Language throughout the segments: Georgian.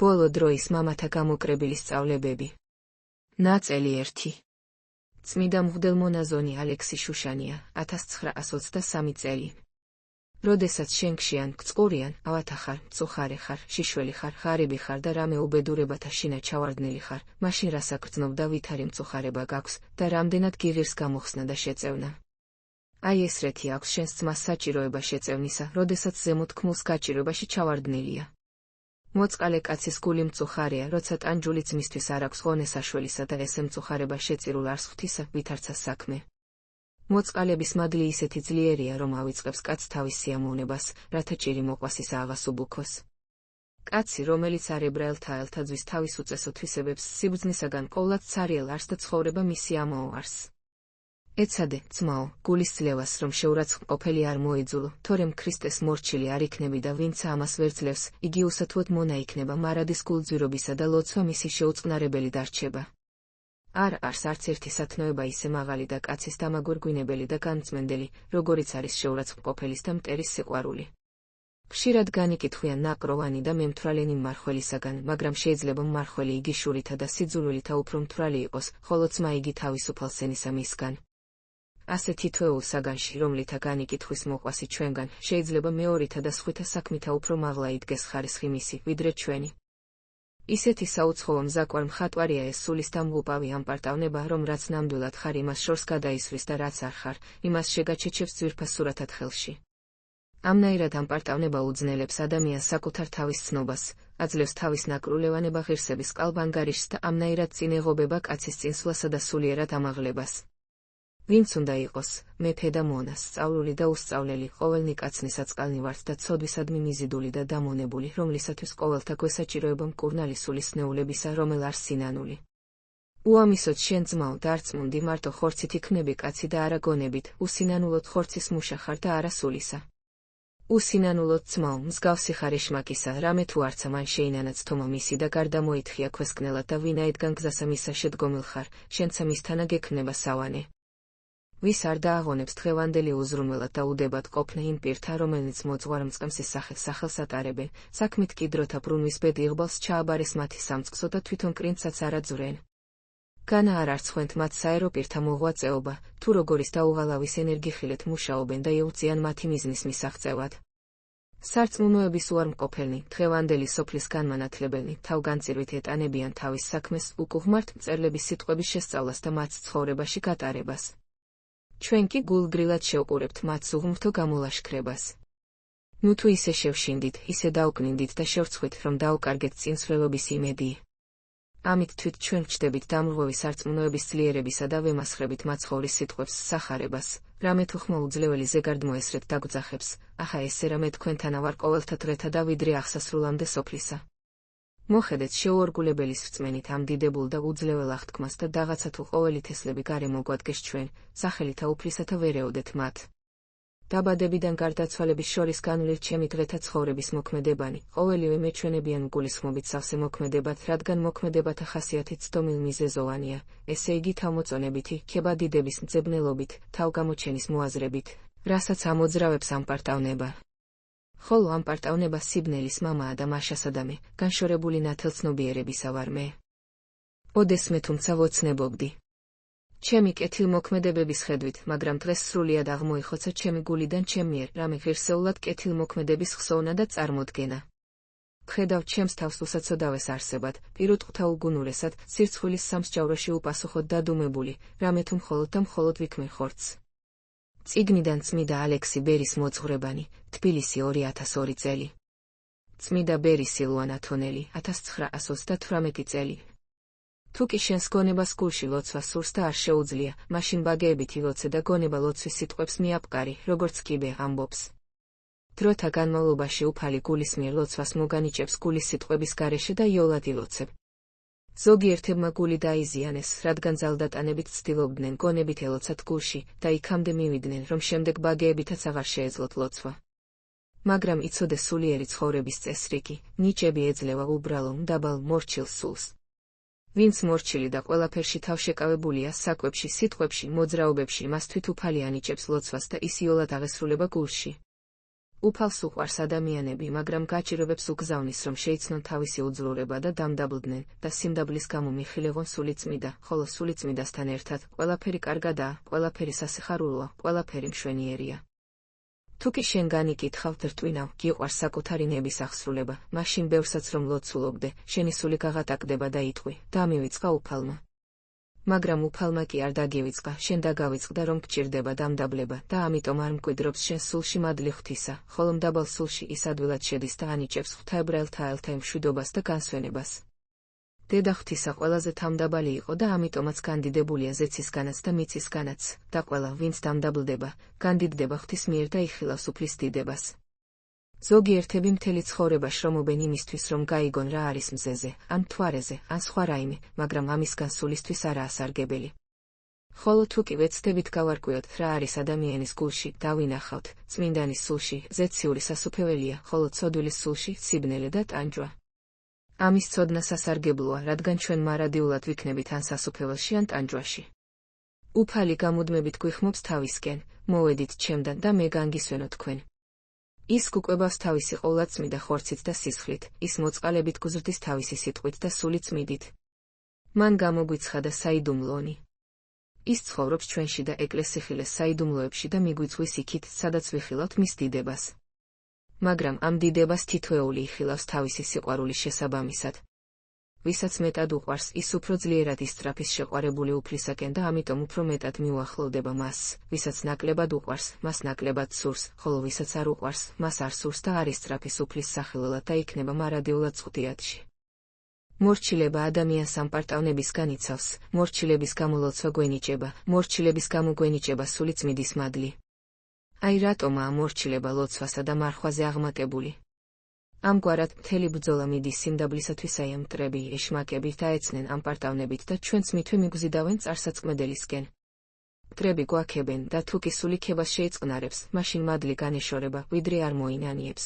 ბოლო დროის მამათა გამოკრებილი სწავლებები. ნაწილი 1. წმიდა მღვდელმონაზონი ალექსი შუშანია, 1923 წელი. როდესაც შენ ქშიან, გწყურიან, ავათა ხარ, მწუხარე ხარ, შიშველი ხარ, ღარიბი ხარ და რამე უბედურებათა შინა ჩავარდნილი ხარ, მაშინ რას აგრძნობ და ვითარი მწუხარება გაქვს და რამდენად გიღირს გამოხსნა და შეწევნა. აი ესრეთი აქვს შენს ძმას საჭიროება შეწევნისა, როდესაც ზემოთ ქმულს გაჭიროებაში ჩავარდნილია. მოწყალე კაცის გული მწუხარია, როცა ტანჯული ძმისთვის არ აქვს ღონესაშველისა და ესე მწუხარება შეწირულ არს ღვთისა, ვითარცა საქმე. მოწყალების მადლი ისეთი ძლიერია, რომ ავიწყებს კაცს თავის სიამოვნებას, რათა ჭირი მოყვას ის აღას უბუქოს. კაცი, რომელიც არ ებრაელთა ელთაძვის თავის უწესო თვისებებს სიბრძნისაგან ყოვლად ცარიელ არს და ცხოვრება მისი ამაო არს. ეცადე, ძმაო, გულის ძლევას, რომ შეურაცხმყოფელი არ მოეძულო, თორემ ქრისტეს მორჩილი არ იქნები და ვინც ამას ვერ ძლევს, იგი უსათუოდ მონა იქნება მარადის გულძვირობისა და ლოცვა მისი შეუწყნარებელი დარჩება. არ არს არც ერთი სათნოება ისე მაღალი და კაცის დამაგვირგვინებელი და განწმენდელი, როგორიც არის შეურაცხმყოფელის და მტერის სიყვარული. ხშირად განიკითხვიან ნაკროვანი და მემთვრალენი მმარხველისაგან, მაგრამ შეიძლება მმარხველი იგი შურითა და სიძულვილითა უფრო მთვრალი იყოს, ხოლო ძმა იგი თავისუფალსენისა მისგან. ასე თითოეულ საგანში, რომლითა განიკითხვის მოყვასი ჩვენგან, შეიძლება მეორითა და სხვითა საქმითა უფრო მაღლა იდგეს ხარისხი მისი, ვიდრე ჩვენი. ისეთი საუცხოო მზაკვარ მხატვარია ეს სულის დამღუპავი ამპარტავნება, რომ რაც ნამდვილად ხარ იმას შორს გადაისვრის და რაც არ ხარ, იმას შეგაჩეჩებს ძვირფას სურათად ხელში. ამნაირად ამპარტავნება უძნელებს ადამიანს საკუთარ თავის ცნობას, აძლევს თავის ნაკრულევანება ღირსების ყალბანგარიშს და ამნაირად წინეღობება კაცის წინსვლასა და სულიერად ამაღლებას. ვინც უნდა იყოს, მეფე და მონა, სწავლული და უსწავლელი, ყოველნი კაცნისაც წყალნი ვართ და ცოდვისადმი მიზიდული და დამონებული, რომლისათვის ყოველთა გვესაჭიროება მკურნალი სულის ნეულებისა, რომელ არ სინანული. უამისოდ შენ ძმაო და არც მუნდი მარტო ხორცით იქნები კაცი და არა გონებით, უსინანულოდ ხორცის მუშა ხარ და არა სულისა. უსინანულოდ ძმაო, მსგავსი ხარ ეშმაკისა, რამე თუ არცა მან შეინანა ცთომა მისი და გარდა მოითხია ქვესკნელად და ვინაიდან გზასა მისა შედგომილ ხარ, შენცა მისთანა გექნება სავანე. ვის არ დააღონებს დღევანდელი უზრუნველად და უდებად ყოფნა იმ პირთა, რომელნიც მოძღვარ მწყემსის სახელს ატარებენ, საქმით კი დროთა ბრუნვის ბედ იღბალს ჩააბარეს მათი სამწყსო და თვითონ კრინცაც არ აძვრენ. განა არ არცხვენთ მათ საერო პირთა მოღვაწეობა, თუ როგორის დაუღალავის ენერგიხილეთ მუშაობენ და ეუწიან მათი მიზნის მისაღწევად. სარწმუნოების უარმყოფელნი, დღევანდელი სოფლის განმანათლებელნი, თავგანწირვით ეტანებიან თავის საქმეს, უკუღმართ მწერლების სიტყვების შესწავლას და მათ ცხოვრებაში გატარებას. ჩვენ კი გულგრილად შევყურებთ მათ უღმრთო გამოლაშქრებას. ნუ თუ ისე შევშინდით, ისე დაუკნინდით და შევრცხვით, რომ დაუკარგეთ წინსვლელობის იმედი. ამით თვით ჩვენ ვჩდებით დამრღვევი სარწმუნოების ძლიერებისა და ვემასხრებით მაცხოვრის სიტყვებს სახარებას, რამე თუ ხმა უძლეველი ზეგარდ მოესრეთ დაგძახებს, ახა ესე რამე თქვენთანა ვარ ყოველთა დღეთა და ვიდრე აღსასრულამდე სოფლისა. მოხედეთ შეუორგულებელის რწმენით ამ დიდებულ და უძლეվել აღთქმას და დაღაცა თუ ყოველი თესლები გარემო გვადგეს ჩვენ, სახელითა უფლისათა ვერეოდეთ მათ. დაბადებიდან გარდაცვალების შორის განვლილ ჩემი დღეთა ცხოვრების მოქმედებანი, ყოველივე მეჩვენებიან გულისხმობით სავსე მოქმედებად, რადგან მოქმედებათა ხასიათით ცდომილ მიზეზოვანია, ესე იგი თავმოწონებითი, ქებადიდების მძებნელობით, თავგამოჩენის მოაზრებით, რასაც ამოძრავებს ამპარტავნება. ხოლო ამპარტავნება სიბნელის მამაა და მაშასადამე, განშორებული ნათელცნობიერებისა ვარ მე. ოდესმე თუმცა ვოცნებობდი. ჩემი კეთილმოქმედებების ხედვით, მაგრამ დღეს სრულიად აღმოიხოცა ჩემი გულიდან ჩემ მიერ, რამე ღირსეულად კეთილმოქმედების ხსოვნა და წარმოდგენა. ვხედავ ჩემს თავს უსაცოდავეს არსებად, პირუტყვთა უგუნურესად, სირცხვილის სამსჯავროში უპასუხოდ დადუმებული, რამე თუ მხოლოდ და მხოლოდ ვიქმნ ხორცს. წიგნიდან წმიდა ალექსი ბერის მოძღვრებანი, თბილისი 2002 წელი. წმიდა ბერი სილვან ათონელი, 1928 წელი. თუ კი შენს გონებას გულში ლოცვა სურს და არ შეუძლია, მაშინ ბაგეებით ილოცე და გონება ლოცვის სიტყვებს მიაპყარი, როგორც კიბე ამბობს. დროთა განმავლობაში უფალი გულის მიერ ლოცვას მოგანიჭებს გულის სიტყვების გარეშე და იოლად ილოცებ. ზოგიერთებმა გული დაიზიანეს, რადგან ძალდატანებით ცდილობდნენ გონებით ელოცათ გულში და იქამდე მივიდნენ, რომ შემდეგ ბაგეებითაც აღარ შეეძლოთ ლოცვა. მაგრამ იცოდე სულიერი ცხოვრების წესრიგი, ნიჭები ეძლევა უბრალო, მდაბალ, მორჩილ სულს. ვინც მორჩილი და ყველაფერში თავშეკავებულია, საკვებში, სიტყვებში, მოძრაობებში, მას თვით უფალი ანიჭებს ლოცვას და ის იოლად აღესრულება გულში. უფალს უყვარს ადამიანები, მაგრამ გაჭირვებს უგზავნის, რომ შეიცნონ თავისი უძლურება და დამდაბლდნენ და სიმდაბლის გამო მიხილევონ სულიწმიდა, ხოლო სულიწმიდასთან ერთად ყველაფერი კარგადაა, ყველაფერი სასიხარულოა, ყველაფერი მშვენიერია. თუკი შენ განიკითხავ რტვინავ, გიყვარს საკუთარი ნების აღსრულება, მაშინ ბევრსაც რომ ლოცულობდე, შენი სული გაღატაკდება და იტყვი, დამივიწყა უფალმა. მაგრამ უფალმა კი არ დაგივიწყა, შენ დაგავიწყდა, რომ გჭირდება დამდაბლება და ამიტომ არ მკვიდრობს შენ სულში მადლი ღვთისა, ხოლო მდაბალ სულში ის ადვილად შედის და ანიჭებს ღვთაებრაელთა ელთა მშვიდობას და განსვენებას. დედა ღვთისა ყველაზე თავმდაბალი იყო და ამიტომაც განდიდებულია ზეცისგანაც და მიწისგანაც, და ყველა, ვინც დამდაბლდება, განდიდდება ღვთის მიერ და იხილავს უფლის დიდებას. ზოგიერთები მთელი ცხოვრება შრომობენ იმისთვის, რომ გაიგონ რა არის მზეზე, ან მთვარეზე, ან სხვა რაიმე, მაგრამ ამისგან სულისთვის არაა სარგებელი. ხოლო თუ კი ვეცდებით გავარკვიოთ, რა არის ადამიანის გულში, დავინახავთ, წმინდანის სულში ზეციური სასუფეველია, ხოლო ცოდვილის სულში სიბნელე და ტანჯვა. ამის ცოდნა სასარგებლოა, რადგან ჩვენ მარადიულად ვიქნებით ან სასუფეველში ან ტანჯვაში. უფალი გამუდმებით გვიხმობს თავისკენ, მოვედით ჩემდან და მე განგისვენო თქვენ. ის გუკვებავს თავისი ყოვლადწმიდა ხორცით და სისხლით, ის მოწყალებით გუზრდის თავისი სიტყვით და სული წმიდით. მან გამოგვიცხადა საიდუმლონი. ის ცხოვრობს ჩვენში და ეკლესიხილეს საიდუმლოებში და მიგვიწვის იქით, სადაც ვიხილავთ მის დიდებას. მაგრამ ამ დიდებას თითოეული იხილავს თავისი სიყვარულის შესაბამისად. ვისაც მეტად უყვარს, ის უფრო ძლიერად ისწრაფის შეყვარებული უფლისაკენ და ამიტომ უფრო მეტად მიუახლოვდება მასს, ვისაც ნაკლებად უყვარს, მას ნაკლებად სურს, ხოლო ვისაც არ უყვარს, მას არ სურს და არ ისწრაფის უფლის სახილველად და იქნება მარადიულად წყდიათში. მორჩილება ადამიანს ამპარტავნებისგან იცავს, მორჩილების გამო ლოცვა გვენიჭება, მორჩილების გამო გვენიჭება სულიწმიდის მადლი. აი რატომაა მორჩილება ლოცვასა და მარხვაზე აღმატებული. ამგვარად მთელი ბრძოლა მიდის სიმდაბლისათვის, აი ამ მტრები, ეშმაკები დაეცნენ ამპარტავნებით და ჩვენც მითვე მიგზიდავენ წარსაწმედელისკენ. მტრები გვაქებენ და თუ კი სული ქებას შეიწყნარებს, მაშინ მადლი განეშორება, ვიდრე არ მოინანიებს.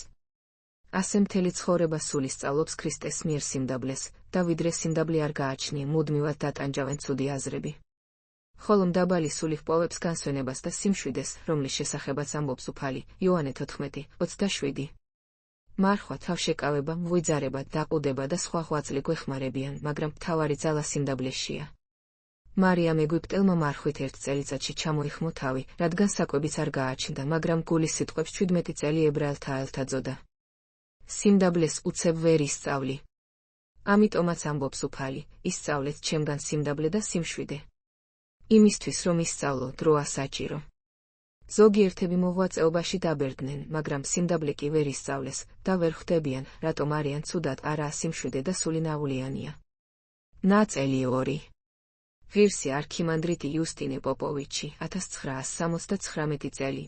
ასე მთელი ცხოვრება სული სწავლობს ქრისტეს მიერ სიმდაბლეს, და ვიდრე სიმდაბლე არ გააჩნია, მუდმივად დატანჯავენ ცუდი აზრები. ხოლო მდაბალი სული ჰპოვებს განსვენებას და სიმშვიდეს, რომლის შესახებაც ამბობს უფალი, იოანე 14:27. მარხვა, თავშეკავება, მღვიძარება, დაყუდება და სხვა ღვაწლი გვეხმარებიან, მაგრამ მთავარი ძალა სიმდაბლეშია. მარიამ ეგვიპტელმა მარხვით 1 წელიწადში ჩამოიხმო თავი, რადგან საკვებიც არ გააჩნდა, მაგრამ გულის სიტყვებს 17 წელი ებრაელთა ელთაძოდა. სიმდაბლეს უცებ ვერ ისწავლი. ამიტომაც ამბობს უფალი, ისწავლეთ ჩემგან სიმდაბლე და სიმშვიდე. იმისთვის რომ ისწავლო, დროა საჭირო. ზოგიერთები მოღვაწეობაში დაბერდნენ, მაგრამ სიმდაბლე კი ვერ ისწავლეს და ვერ ხვდებიან, რატომ არიან ცუდად, არაა სიმშვიდე და სულინაულიანია. ნაწელი 2. ღირსი არქიმანდრიტი იუსტინე პოპოვიჩი 1969 წელი.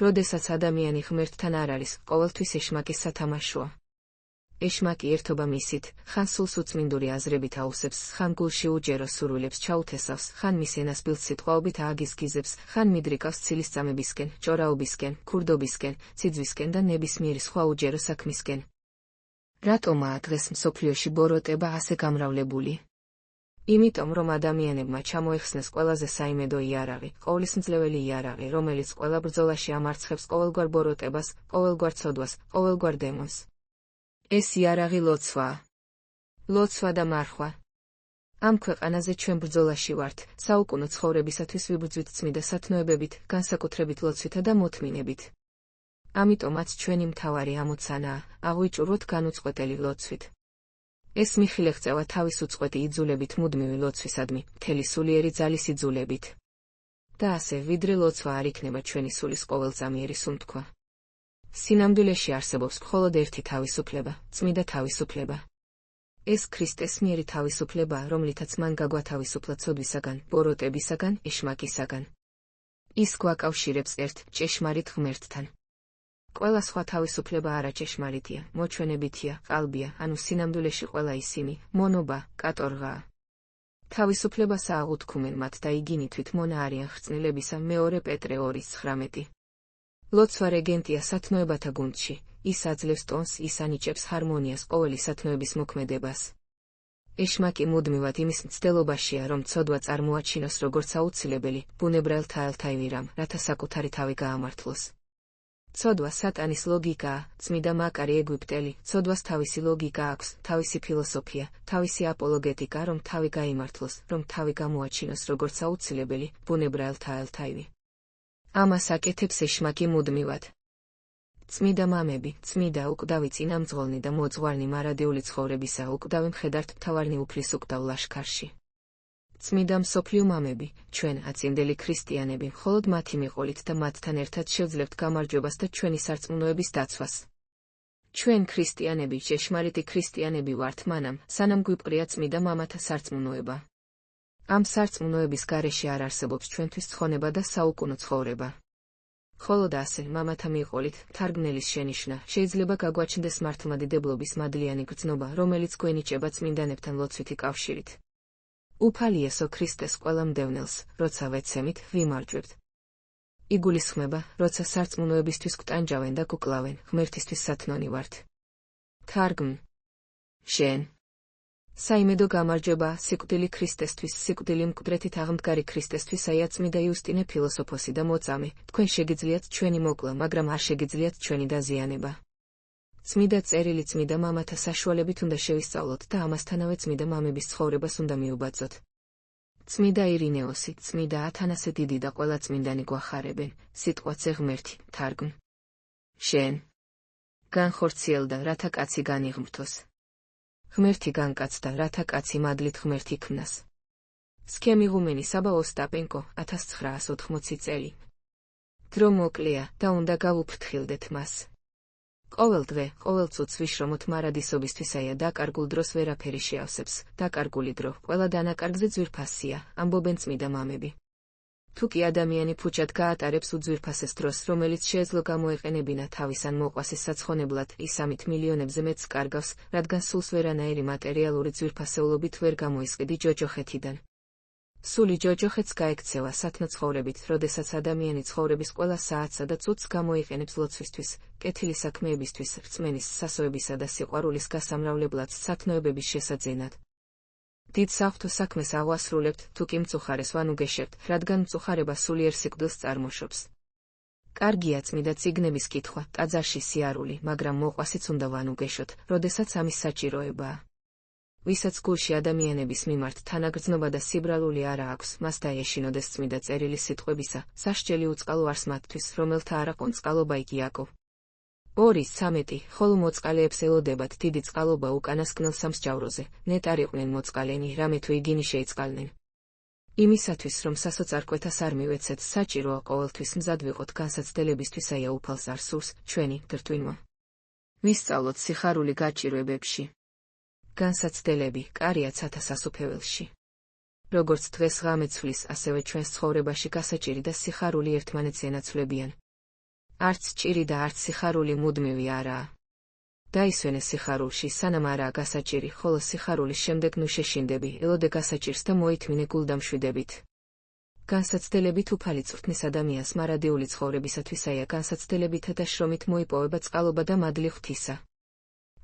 როდესაც ადამიანი ღმერთთან არ არის, ყოველთვის ეშმაკის სათამაშოა. ეშმაკი ერთობა მისით, ხან სულს უწმინდური აზრებით აუსებს, ხან გულში უჯერო სურვილებს ჩაუთესავს, ხან მის ენას ბილწსიტყვაობით ააგიზგიზებს, ხან მიდრიკავს ცილისწამებისკენ, ჭორაობისკენ, ქურდობისკენ, ციძვისკენ და ნებისმიერი სხვა უჯერო საქმისკენ. რატომაა დღეს მსოფლიოში ბოროტება ასე გამრავლებული? იმიტომ რომ ადამიანებმა ჩამოეხსნეს ყველაზე საიმედო იარაღი, ყოვლისმძლეველი იარაღი, რომელიც ყველა ბრძოლაში ამარცხებს ყოველგვარ ბოროტებას, ყოველგვარ ცოდვას, ყოველგვარ დემონს. ეს იარაღი ლოცვაა. ლოცვა და მარხვა. ამ ქვეყანაზე ჩვენ ბრძოლაში ვართ, საუკუნო ცხოვრებისათვის ვიბრძვით წმიდა სათნოებებით, განსაკუთრებით ლოცვითა და მოთმინებით. ამიტომაც ჩვენი მთავარი ამოცანაა, აღვიჭურვოთ განუწყვეტელი ლოცვით. ეს მიხილე ღწევა თავის უწყვეტი იძულებით მუდმივი ლოცვისადმი, მთელი სულიერი ძალის იძულებით. და ასე, ვიდრე ლოცვა არ იქნება ჩვენი სულის ყოველწამიერი სუნთქვა. სინამდვილეში არსებობს მხოლოდ ერთი თავისუფლება, წმიდა თავისუფლება. ეს ქრისტეს მიერი თავისუფლებაა, რომლითაც მან გაგვათავისუფლა ცოდვისაგან, ბოროტებისაგან, ეშმაკისაგან. ის გვაკავშირებს ერთ ჭეშმარიტ ღმერთთან. ყველა სხვა თავისუფლება არაჭეშმარიტია, მოჩვენებითია, ყალბია, ანუ სინამდვილეში ყველა ისინი, მონობა, კატორღაა. თავისუფლებას ააღუთქუმენ მათ და იგინი თვით მონა არიან ხრწნილებისა 2 პეტრე 2:19. ლოცვა რეგენტია სათნოებათა გუნდში, ის აძლევს ტონს, ის ანიჭებს ჰარმონიას ყოველი სათნოების მოქმედებას. ეშმაკი მუდმივად იმის მცდელობაშია, რომ ცოდვა წარმოაჩინოს როგორც აუცილებელი, ბუნებრივ თაელთაივირამ, რათა საკუთარი თავი გაამართლოს. ცოდვა სატანის ლოგიკაა, წმიდა მაკარი ეგვიპტელი, ცოდვას თავისი ლოგიკა აქვს, თავისი ფილოსოფია, თავისი აპოლოგეტიკა, რომ თავი გაიმართლოს, რომ თავი გამოაჩინოს როგორც აუცილებელი, ბუნებრივთა ალთაივი. ამას აკეთებს ეშმაკი მუდმივად. წმიდა მამები, წმიდა უკვდავი წინამძღოლნი და მოძღვარნი მარადიული ცხოვრებისა, უკვდავი მხედართ მთავარნი უფლის უკვდავ ლაშქარში. წმიდა მსოფლიო მამები, ჩვენ აწინდელი ქრისტიანები, მხოლოდ მათი მიყოლით და მათთან ერთად შევძლებთ გამარჯვებას და ჩვენი სარწმუნოების დაცვას. ჩვენ ქრისტიანები, ჭეშმარიტი ქრისტიანები ვართ მანამ, სანამ გვიპყრია წმიდა მამათა სარწმუნოება. ამ სარწმუნოების გარეშე არ არსებობს ჩვენთვის ცხონება და საუკუნო ცხოვრება. ხოლო და ასე, მამათა მიყოლით, თარგმნელის შენიშვნა, შეიძლება გაგვაჩნდეს მართლმადიდებლობის მადლიანი გრძნობა, რომელიც გვენიჭება წმინდანებთან ლოცვითი კავშირით. უფალი იესო ქრისტეს ყველა მდევნელს, როცა ვეცემით, ვიმარჯვებთ. იგულისხმება, როცა სარწმუნოებისთვის გვტანჯავენ და გვკლავენ, ღმერთისთვის სათნონი ვართ. თარგმნ. შენ. საიმედო გამარჯვება, სიკვდილი ქრისტესთვის, სიკვდილი მკვდრეთით აღმდგარი ქრისტესთვის, აია წმიდა იუსტინე ფილოსოფოსი და მოწამე, თქვენ შეგიძლიათ ჩვენი მოკლა, მაგრამ არ შეგიძლიათ ჩვენი დაზიანება. წმიდა წერილი წმიდა მამათა საშუალებით უნდა შევისწავლოთ და ამასთანავე წმიდა მამების ცხოვრებას უნდა მიუბაძოთ. წმიდა ირინეოსი, წმიდა ათანასე დიდი და ყველა წმინდანი გვახარებენ, სიტყვაზე ღმერთი, თარგმნ. შენ. განხორციელდა, რათა კაცი განიღმრთოს. ღმერთი განკაცდა, რათა კაცი მადლით ღმერთი ქმნას. სქემიღუმენი საბა ოსტაპენკო, 1980 წელი. დრო მოკლეა და უნდა გავუფრთხილდეთ მას. ყოველ დღე, ყოველ წუთს ვიშრომოთ მარადისობისთვისაია დაკარგულ დროს ვერაფერი შეავსებს, დაკარგული დრო, ყველა დანაკარგზე ძვირფასია, ამბობენ წმიდა მამები. თუ კი ადამიანი ფუჭად გაატარებს უძვირფასეს დროს, რომელიც შეეძლო გამოეყენებინა თავის ან მოყვასის საცხონებლად, ის 100 მილიონებზე მეტს კარგავს, რადგან სულს ვერანაირი მატერიალური ძვირფასეულობით ვერ გამოისყიდი ჯოჯოხეთიდან. სული ჯოჯოხეთს გაექცევა სათნო ცხოვრებით, როდესაც ადამიანი ცხოვრების ყველა საათსა და წუთს გამოიყენებს ლოცვისთვის, კეთილი საქმეებისთვის, რწმენის, სასოებისა და სიყვარულის გასამრავლებლად, სათნოებების შესაძენად. დიდ საღვთო საქმეს აღვასრულებთ, თუ კი მწუხარეს ვანუგეშებთ, რადგან მწუხარება სულიერ სიკვდილს წარმოშობს. კარგია წმიდა წიგნების კითხვა, ტაძარში სიარული, მაგრამ მოყვასიც უნდა ვანუგეშოთ, როდესაც ამის საჭიროებაა. ვისაც გულში ადამიანების მიმართ თანაგრძნობა და სიბრალული არა აქვს, მას დაეშინოდეს წმიდა წერილის სიტყვებისა, სასჯელი უწყალო არს მათთვის, რომელთა არა ყონ წყალობა იგიაკო. 2-13, ხოლო მოწყალეებს ელოდებათ დიდი წყალობა უკანასკნელ სამსჯავროზე, ნეტარიყვნენ მოწყალენი, რამე თუ იგინი შეიწყალნენ. იმისათვის, რომ სასოწარკვეთას არ მივეცეთ, საჭიროა ყოველთვის მზად ვიყოთ განსაცდელებისთვის, აია უფალს არ სურს, ჩვენი გრთვინმა. ვისწავლოთ სიხარული გაჭირვებებში. განსაცდელები, კარია ცათა სასუფეველში. როგორც დღეს ღამე ცვლის, ასევე ჩვენს ცხოვრებაში გასაჭირი და სიხარული ერთმანეთს ენაცვლებიან. არც ჭირი და არც სიხარული მუდმივი არაა. დაისვენე სიხარულში, სანამ არაა გასაჭირი, ხოლო სიხარულის შემდეგ ნუ შეშინდები, ელოდე გასაჭირს და მოითმინე გულდამშვიდებით. განსაცდელებით უფალი წვრთნის ადამიანს მარადიული ცხოვრებისათვისაია განსაცდელებითა და შრომით მოიპოვება წყალობა და მადლი ღვთისა.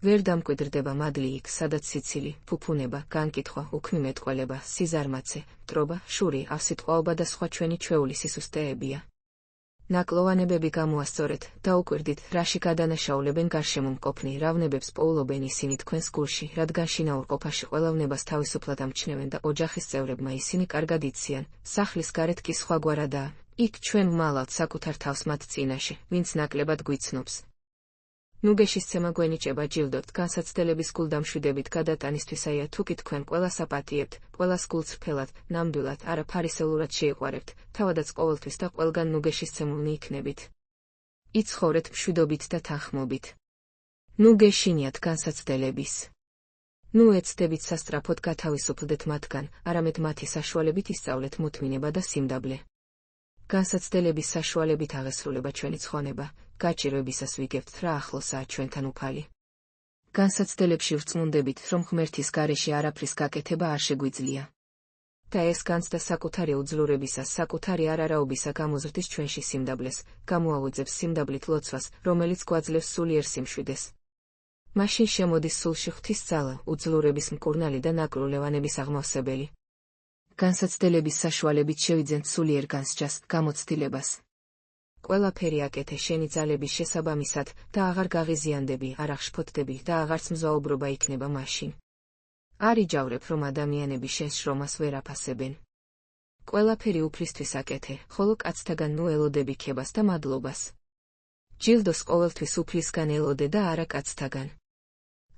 ვერ დამკვიდრდება მადლი იქ, სადაც სიცილი, ფუფუნება, განკითხვა, უქმი მეტყველება, სიზარმაცე, მტრობა, შური, ავსიტყვაობა და სხვა ჩვენი ჩვეული სისუსტეებია. ნაკლოვანებები გამოასწორეთ, დაუკვირდით, რაში გადანაშაულებენ გარშემომყოფნი, რავნებებს პოულობენ ისინი თქვენს გულში, რადგან შინაურ ყოფაში ყველავნებას თავისუფლად ამჩნევენ და ოჯახის წევრებმა ისინი კარგად იციან, სახლის გარეთ კი სხვაგვარადაა, იქ ჩვენ ვმალავთ საკუთარ თავს მათ წინაშე, ვინც ნაკლებად გვიცნობს. ნუგეშისცემა გვენიჭება ჯილდოთ განსაცდელების გულდამშვიდებით გადატანისთვისაია თუ კი თქვენ ყველას აპატიებთ, ყველას გულწრფელად, ნამდვილად, არა ფარისევლურად შეიყვარებთ, თავადაც ყოველთვის და ყველგან ნუგეშისცემულნი იქნებით. იცხოვრეთ მშვიდობით და თანხმობით. ნუ გეშინიათ განსაცდელების. ნუ ეცდებით სასწრაფოდ გათავისუფლდეთ მათგან, არამედ მათი საშუალებით ისწავლეთ მოთმინება და სიმდაბლე. განსაცდელების საშუალებით აღესრულება ჩვენი ცხონება, გაჭირვებისას ვიგებთ რა ახლოსაა ჩვენთან უფალი. განსაცდელებში ვწმუნდებით, რომ ღმერთის გარეშე არაფრის გაკეთება არ შეგვიძლია. და ეს განცდა საკუთარი უძლურებისას, საკუთარი არარაობისა გამოზრდის ჩვენში სიმდაბლეს, გამოაუძებს სიმდაბლით ლოცვას, რომელიც გვაძლევს სულიერ სიმშვიდეს. მაშინ შემოდის სულში ღვთის ძალა, უძლურების მკურნალი და ნაკრულევანების აღმავსებელი. განსაცდელების საშუალებით შევიძენთ სულიერ განსჯას, გამოცდილებას. ყველაფერი აკეთე შენი ძალების შესაბამისად და აღარ გაღიზიანდები, არ აღშფოთდები და აღარც მზაუბრობა იქნება მაშინ. არ იჯავრებ, რომ ადამიანები შენს შრომას ვერ აფასებენ. ყველაფერი უფლისთვის აკეთე, ხოლო კაცთაგან ნუ ელოდები ქებას და მადლობას. ჯილდოს ყოველთვის უფლისგან ელოდე და არა კაცთაგან.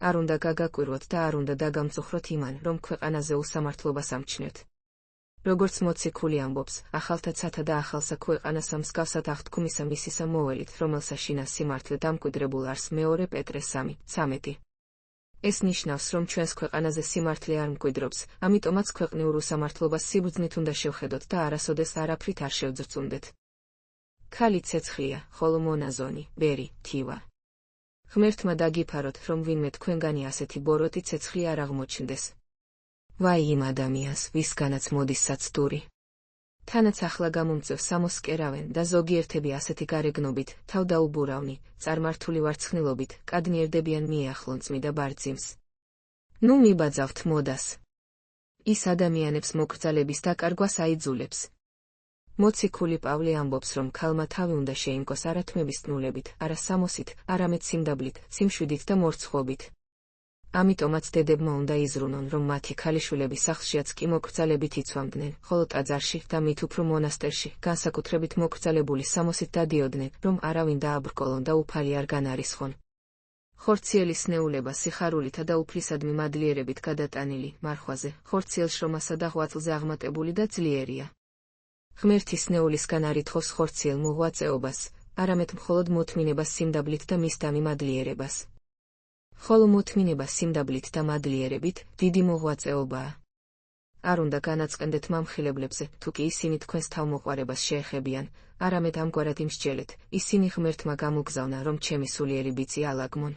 არ უნდა გაგაკვირვოთ და არ უნდა დაგამწუხროთ იმან, რომ ქვეყანაზე უსამართლობას ამჩნევთ. როგორც მოციქული ამბობს, ახალთა ცათა და ახალსა ქვეყანასა მსგავსად აღთქმისა მისისა მოველით, რომელსა შინა სიმართლე დამკვიდრებულ არს. მეორე პეტრე 3:13. ეს ნიშნავს, რომ ჩვენს ქვეყანაზე სიმართლე არ მკვიდრობს, ამიტომაც ქვეყნიურ უსამართლობას სიბრძნით უნდა შევხედოთ და არასოდეს არაფრით არ შევძრწუნდეთ. ქალი ცეცხლია, ხოლო მონაზონი, ბერი, თივა. ღმერთმა დაგიფაროთ, რომ ვინმე თქვენგანი ასეთი ბოროტი ცეცხლი არ აღმოჩნდეს. ვაი იმ ადამიანს, ვისგანაც მოდის საცდური. თანაც ახლა გამომწევს სამოსკერავენ და ზოგიერთები ასეთი გარეგნობით, თავდაუბურავნი, წარმართული ვარცხნილობით, კადნიერდებიან მიახლონ წმიდა ბარძიმს. ნუ მიბაძავთ მოდას. ის ადამიანებს მოკრძალების დაკარგვას აიძულებს. მოციქული პავლე ამბობს, რომ ქალმა თავი უნდა შეიმკოს არა თმების ტნულებით, არა სამოსით, არამედ სიმდაბლით, სიმშვიდით და მორცხვობით. ამიტომაც დედებმა უნდა იზრუნონ, რომ მათი ქალიშვილები სახლშიაც კი მოკრძალებით იცვამდნენ, ხოლო ტაძარში და მით უფრო მონასტერში, განსაკუთრებით მოკრძალებული სამოსით დადიოდნენ, რომ არავინ დააბრკოლონ და უფალი არ განარისხონ. ხორციელი სნეულება სიხარულითა და უფლისადმი მადლიერებით გადატანილი, მარხვაზე, ხორციელ შრომასა და ღვაწლზე აღმატებული და ძლიერია. ღმერთი სნეულისგან არ ითხოვს ხორციელ მოღვაწეობას, არამედ მხოლოდ მოთმინებას სიმდაბლით და მისდამი მადლიერებას. ხოლო მოთმინება სიმდაბლით და მადლიერებით დიდი მოღვაწეობაა. არ უნდა განაწყენდეთ მამხილებლებზე, თუ კი ისინი თქვენს თავმოყვარებას შეეხებიან, არამედ ამგვარად იმსჯელეთ, ისინი ღმერთმა გამოგზავნა, რომ ჩემი სულიერი ბიძი ალაგმონ.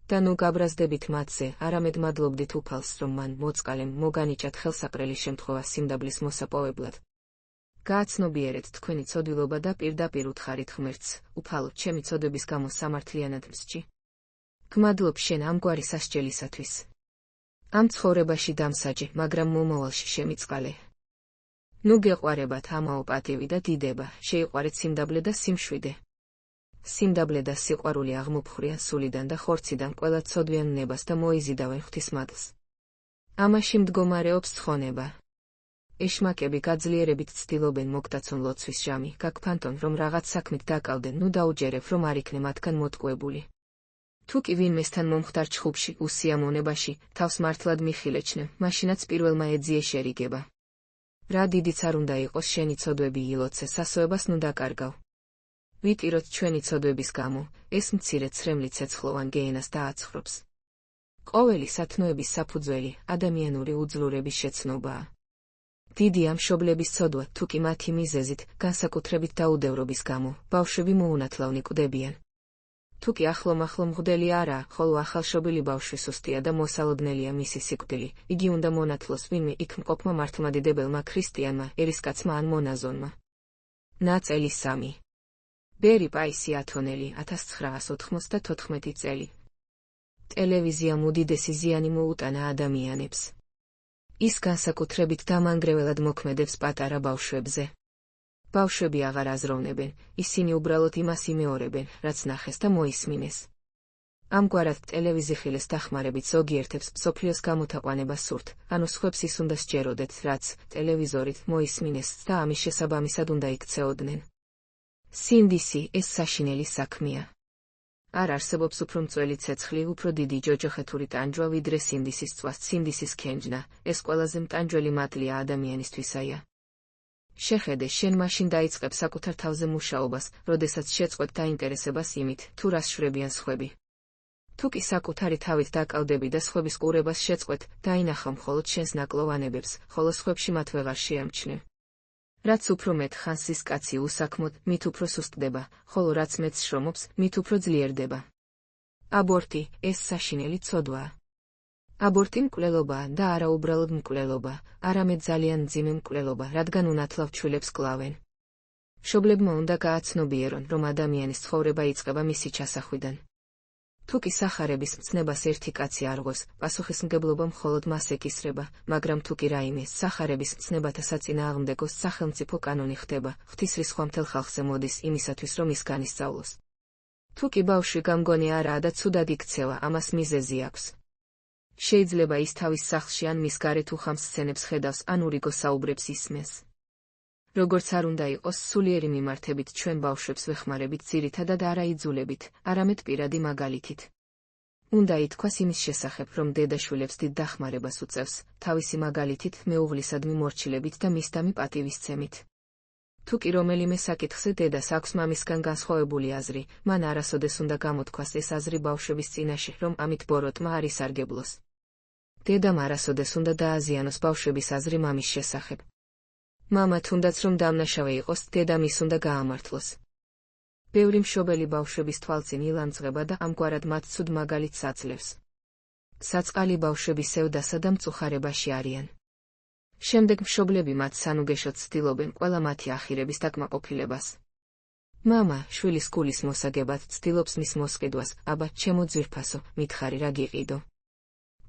და ნუ გაბრაზდებით მათზე, არამედ მადლობდით უფალს, რომ მან მოწყალემ მოგანიჭათ ხელსაყრელი შემთხვევა სიმდაბლის მოსაპოვებლად. გააცნობიერეთ თქვენი ცოდვილობა და პირდაპირ უთხარით ღმერთს, უფალო, ჩემი ცოდვების გამო სამართლიანად მსჯი. გმადლობ შენ ამგვარი სასჯელისათვის. ამ ცხოვრებაში დამსაჯე, მაგრამ მომავალში შემიწყალე. ნუ გეყვარებათ ამაო პატივი და დიდება, შეიყვარეთ სიმდაბლე და სიმშვიდე. სიმდაბლე და სიყვარული აღმოფხვრიან სულიდან და ხორციდან ყველა ცოდვიან ნებას და მოიზიდავენ ღვთისმადლს. ამაში მდგომარეობს ცხონება. ეშმაკები გაძლიერებით ცდილობენ მოგდაცონ ლოცვის ჟამი, გაგფანტონ, რომ რაღაც საქმით დაკავდნენ, ნუ დაუჯერებ, რომ არ იქნე მათგან მოტყუებული. თუ კი ვინმესთან მომხდარ ჩხუბში, უსიამოვნებაში, თავს მართლად მიხილეჩნე, მაშინაც პირველმა ეძიე შერიგება. რა დიდიც არ უნდა იყოს შენი ცოდვები ილოცე, სასოებას ნუ დაკარგავ. ვიტიროთ ჩვენი ცოდვების გამო, ეს მცირე ცრემლი ცეცხლოვან გეენას დააცხრობს. ყოველი სათნოების საფუძველი ადამიანური უძლურების შეცნობაა. დიდია მშობლების ცოდვა, თუ კი მათი მიზეზით, განსაკუთრებით დაუდევრობის გამო, ბავშვები მოუნათლავნი კვდებიან. თუ კი ახლო-მახლო მღვდელი არაა, ხოლო ახალშობილი ბავშვი სუსტია და მოსალოდნელია მისი სიკვდილი, იგი უნდა მონათლოს ვინმე იქ მყოფმა მართლმადიდებელმა ქრისტიანმა, ერისკაცმა ან მონაზონმა. ნაწელი 3. ბერი პაისი ათონელი, 1994 წელი. ტელევიზიამ უდიდესი ზიანი მოუტანა ადამიანებს. ის განსაკუთრებით დამანგრეველად მოქმედებს პატარა ბავშვებზე. ბავშვები აღარ აზროვნებენ, ისინი უბრალოდ იმას იმეორებენ, რაც ნახეს და მოისმინეს. ამგვარად ტელევიზიხილეს დახმარებით ზოგიერთებს მსოფლიოს გამოთაყვანება სურთ, ანუ სხვებს ის უნდა სჯეროდეთ, რაც ტელევიზორით მოისმინეს და ამის შესაბამისად უნდა იქცეოდნენ. სინდისი, ეს საშინელი საქმეა. არ არსებობს უფრო მწველი ცეცხლი, უფრო დიდი ჯოჯოხეთური ტანჯვა ვიდრე სინდისის წვას, სინდისის ქენჯნა, ეს ყველაზე მტანჯველი მადლია ადამიანისთვისაია. შეხედე, შენ მაშინ დაიწყებ საკუთარ თავზე მუშაობას, როდესაც შეწყვეტ დაინტერესებას იმით, თუ რას შვრებიან სხვები. თუ კი საკუთარი თავით დაკავდები და სხვების ყურებას შეწყვეტ, დაინახავ მხოლოდ შენს ნაკლოვანებებს, ხოლო სხვებში მათ ვეღარ შეამჩნევ. რაც უფრო მეტ ხანს ის კაცი უსაქმოდ, მით უფრო სუსტდება, ხოლო რაც მეტს შრომობს, მით უფრო ძლიერდება. აბორტი, ეს საშინელი ცოდვაა. აბორტი მკვლელობაა და არა უბრალოდ მკვლელობა, არამედ ძალიან მძიმე მკვლელობა, რადგან უნათლავ ჩვილებს კლავენ. მშობლებმა უნდა გააცნობიერონ, რომ ადამიანის ცხოვრება იწყება მისი ჩასახვიდან. თუკი სახარების მცნებას ერთი კაცი არღოს, პასუხისმგებლობა მხოლოდ მას ეკისრება, მაგრამ თუკი რაიმე სახარების მცნებათა საწინააღმდეგოს სახელმწიფო კანონი ხდება, ღვთისმის სხვა მთელ ხალხზე მოდის იმისათვის, რომ ის განისწავლოს. თუკი ბავშვი გამგონი არაა და ცუდად იქცევა, ამას მიზეზი აქვს. შეიძლება ის თავის სახლში ან მის გარეთ უხამს სცენებს ხედავს ან ურიგო საუბრებს ისმენს. როგორც არ უნდა იყოს სულიერი მიმართებით ჩვენ ბავშვებს ვეხმარებით ძირითადად არა იძულებით, არამედ პირადი მაგალითით. უნდა ითქვას იმის შესახებ, რომ დედაშვილებს დიდ დახმარებას უწევს, თავისი მაგალითით, მეუღლისადმი მორჩილებით და მისდამი პატივისცემით. თუკი რომელიმე საკითხზე დედას აქვს მამისგან განსხვავებული აზრი, მან არასოდეს უნდა გამოთქვას ეს აზრი ბავშვების წინაშე, რომ ამით ბოროტმა არ ისარგებლოს. დედამ არასოდეს უნდა დააზიანოს ბავშვების აზრი მამის შესახებ. მამა თუნდაც რომ დამნაშავე იყოს, დედამ ის უნდა გაამართლოს. ბევრი მშობელი ბავშვების თვალწინ ილანძღება და ამგვარად მათ ცუდ მაგალითს აძლევს. საწყალი ბავშვები სევდასა და მწუხარებაში არიან. შემდეგ მშობლები მათ სანუგეშოდ ცდილობენ ყველა მათი ახირების დაკმაყოფილებას. მამა, შვილის გულის მოსაგებად ცდილობს მის მოსყიდვას, აბა, ჩემო ძვირფასო, მითხარი რა გიყიდო.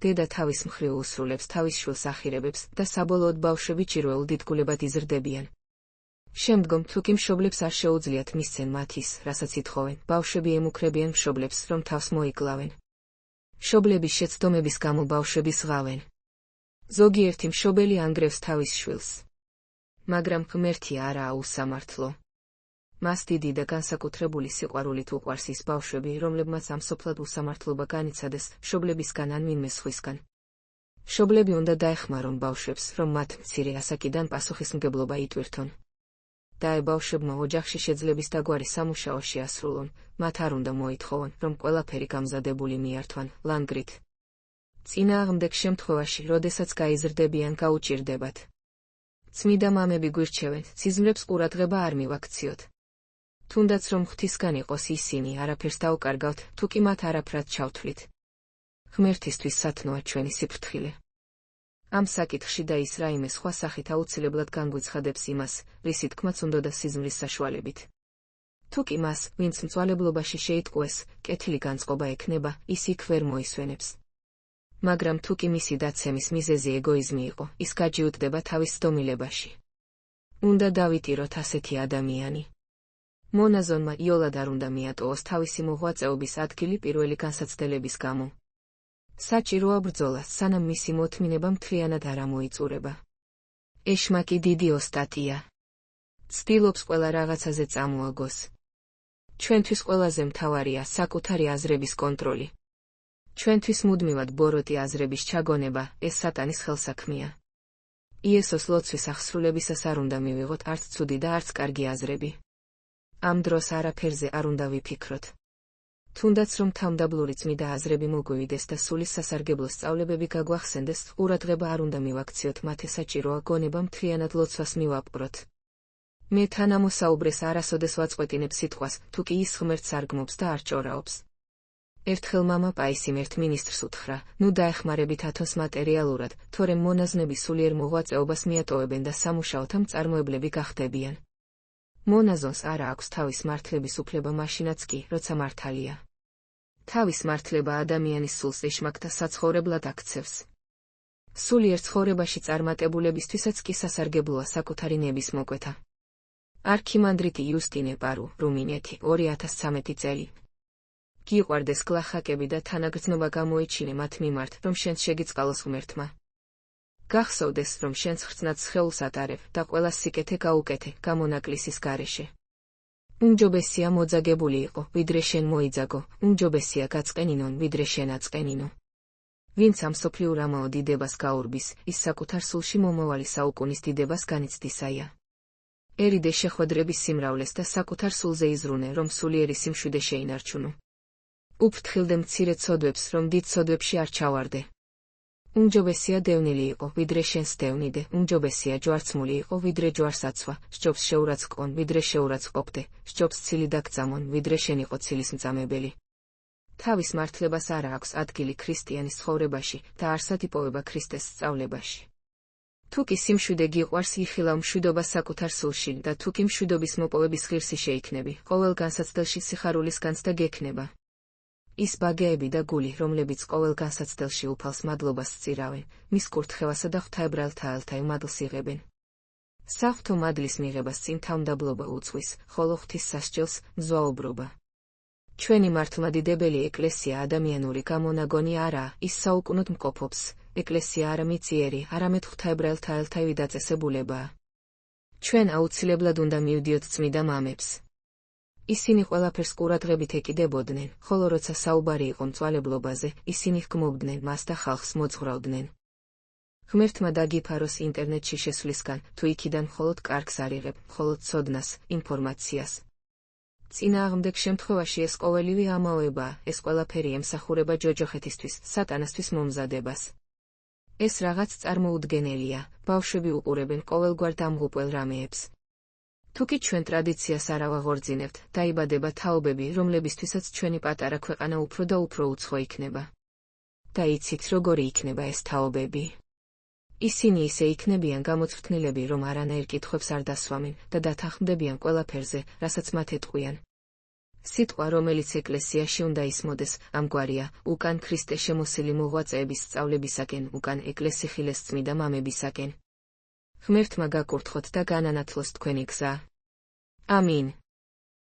დედა თავის მხრივ უსრულებს თავის შვილს ახირებებს და საბოლოოდ ბავშვები ჭირვეულ დიდგულებად იზრდებიან. შემდგომ თუკი მშობლებს არ შეუძლიათ მისცენ მათ ის, რასაც ითხოვენ, ბავშვები ემუქრებიან მშობლებს, რომ თავს მოიკლავენ. მშობლების შეცდომების გამო ბავშვები ზღავენ. ზოგიერთი მშობელი ანგრევს თავის შვილს. მაგრამ ღმერთი არაა უსამართლო. მას დიდი და განსაკუთრებული სიყვარულით უყვარს ის ბავშვები, რომლებმაც ამ სოფლად უსამართლობა განიცადეს მშობლებისგან ან ვინმე სხვისგან. მშობლები უნდა დაეხმარონ ბავშვებს, რომ მათ მცირე ასაკიდან პასუხისმგებლობა იტვირთონ. და ბავშვებმა ოჯახში შეძლების დაგვარი სამუშაო შეასრულონ, მათ არ უნდა მოითხოვონ, რომ ყველაფერი გამზადებული მიართვან, ლანგრით. წინააღმდეგ შემთხვევაში, როდესაც გაიზრდებიან, გაუჭირდებათ. წმიდა მამები გვირჩევენ, სიზმრებს ყურადღება არ მივაქციოთ. თუნდაც რომ ღვთისგან იყოს ისინი, არაფერს დაუკარგავთ, თუკი მათ არაფრად ჩავთვლით. ღმერთისთვის სათნოა ჩვენი სიფრთხილე. ამ საკითხში და ის რაიმე სხვა სახით აუცილებლად განგვიცხადებს იმას, რისი თქმაც უნდოდა სიზმრის საშუალებით. თუკი მას, ვინც მწვალებლობაში შეიტყუეს, კეთილი განწყობა ექნება, ის იქ ვერ მოისვენებს. მაგრამ თუკი მისი დაცემის მიზეზი ეგოიზმი იყო, ის გაჯიუტდება თავის ცდომილებაში. უნდა დავიტიროთ ასეთი ადამიანი. მონაზონმა იოლად არ უნდა მიატოვოს თავისი მოღვაწეობის ადგილი პირველი განსაცდელების გამო. საჭიროა ბრძოლა, სანამ მისი მოთმინება მთლიანად არ ამოიწურება. ეშმაკი დიდი ოსტატია. ცდილობს ყველა რაღაცაზე წამოაგოს. ჩვენთვის ყველაზე მთავარია საკუთარი აზრების კონტროლი. ჩვენთვის მუდმივად ბოროტი აზრების ჩაგონება, ეს სატანის ხელსაქმეა. იესოს ლოცვის აღსრულებისას არ უნდა მივიღოთ არც ცუდი და არც კარგი აზრები. ამ დროს არაფერზე არ უნდა ვიფიქროთ. თუნდაც რომ თავდაბლური წმიდა აზრები მოგვივიდეს და სულის სასარგებლო სწავლებები გაგვახსენდეს, ყურადღება არ უნდა მივაქციოთ მათ, ესაჭიროა გონება მთლიანად ლოცვას მივაპყროთ. მე თანამოსაუბრეს არასოდეს ვაწყვეტინებ სიტყვას, თუკი ის ღმერთს არგმობს და არ ჭორაობს. ერთხელ მამა პაისიმ ერთ მინისტრს უთხრა, ნუ დაეხმარებით ათონს მატერიალურად, თორემ მონაზნები სულიერ მოღვაწეობას მიატოვებენ და სამუშაოთა მწარმოებლები გახდებიან. მონაზონს არა აქვს თავის მართლების უფლება მაშინაც კი, როცა მართალია. თავის მართლება ადამიანის სულს ეშმაკთა საცხოვრებლად აქცევს. სულიერ ცხოვრებაში წარმატებულებისთვისაც კი სასარგებლოა საკუთარი ნების მოკვეთა. არქიმანდრიტი იუსტინე პარუ, რუმინეთი, 2013 წელი. გიყვარდეს გლახაკები და თანაგრძნობა გამოიჩინე მათ მიმართ, რომ შენს შეგიწყალოს ღმერთმა. გახსოვდეს, რომ შენს ხრწნად სხეულს ატარებ და ყველა სიკეთე გაუკეთე, გამონაკლისის გარეშე. უმჯობესია მოძაგებული იყო, ვიდრე შენ მოიძაგო, უმჯობესია გაწყენინონ, ვიდრე შენ აწყენინო. ვინც ამ სოფლიურ ამაო დიდებას გაურბის, ის საკუთარ სულში მომავალი საუკუნის დიდებას განიცდისაია. ერიდე შეხვედრების სიმრავლეს და საკუთარ სულზე იზრუნე, რომ სულიერი სიმშვიდე შეინარჩუნო. უფრთხილდე მცირე ცოდვებს, რომ დიდ ცოდვებში არ ჩავარდე. უმჯობესია დევნილი იყო, ვიდრე შენს დევნიდე, უმჯობესია ჯვარცმული იყო, ვიდრე ჯვარს აცვა, სჯობს შეურაცხყოფონ, ვიდრე შეურაცხყოფდე, სჯობს ცილი დაგწამონ, ვიდრე შენ იყო ცილის მწამებელი. თავის მართლებას არა აქვს ადგილი ქრისტიანის ცხოვრებაში და არსად იპოვება ქრისტეს სწავლებაში. თუკი სიმშვიდე გიყვარს, იხილავ მშვიდობა საკუთარ სულში და თუკი მშვიდობის მოპოვების ღირსი შეიქნები, ყოველ განსაცდელში სიხარულის განცდა გექნება. ის ბაგეები და გული, რომლებიც ყოველ განსაცდელში უფალს მადლობას სწირავენ, მის კურთხევასა და ღვთაებრალთა ალთაი მადლს იღებენ. საღვთო მადლის მიღებას წინ თავმდაბლობა უძღვის, ხოლო ღვთის სასჯელს მზვაუბრობა. ჩვენი მართლმადიდებელი ეკლესია ადამიანური გამონაგონი არაა, ის საუკუნოდ მყოფობს. ეკლესია არა მიწიერი, არამედ ღვთაებრალთა ალთაივი დაწესებულებაა. ჩვენ აუცილებლად უნდა მივდიოთ წმიდა მამებს. ისინი ყველაფერს ყურადღებით ეკიდებოდნენ, ხოლო როცა საუბარი იყო მწვალებლობაზე, ისინი ჰგმობდნენ მას და ხალხს მოძღვრავდნენ. ღმერთმა დაგიფაროს ინტერნეტში შესვლისგან, თუ იქიდან მხოლოდ კარგს არიღებ, მხოლოდ ცოდნას, ინფორმაციას. წინააღმდეგ შემთხვევაში ეს ყოველივე ამაოებაა, ეს ყველაფერი ემსახურება ჯოჯოხეთისთვის, სატანასთვის მომზადებას. ეს რაღაც წარმოუდგენელია, ბავშვები უყურებენ ყოველგვარ დამღუპველ რამეებს. თუკი ჩვენ ტრადიციას არ ავაღორძინებთ, დაიბადება თაობები, რომლებისთვისაც ჩვენი პატარა ქვეყანა უფრო და უფრო უცხო იქნება. და იცით, როგორი იქნება ეს თაობები? ისინი ისე იქნებიან გამოცფრთნილები, რომ არანაირ კითხვებს არ დასვამენ და დათანხმდებიან ყველაფერზე, რასაც მათ ეტყვიან. სიტყვა, რომელიც ეკლესიაში უნდა ისმოდეს, ამგვარია: უკან ქრისტე შემოსილი მოღვაწეების სწავლებისაკენ, უკან ეკლესიხილეს წმიდა მამებისაკენ. ღმერთმა გაკურთხოთ და განანათლოს თქვენი გზა. ამინ.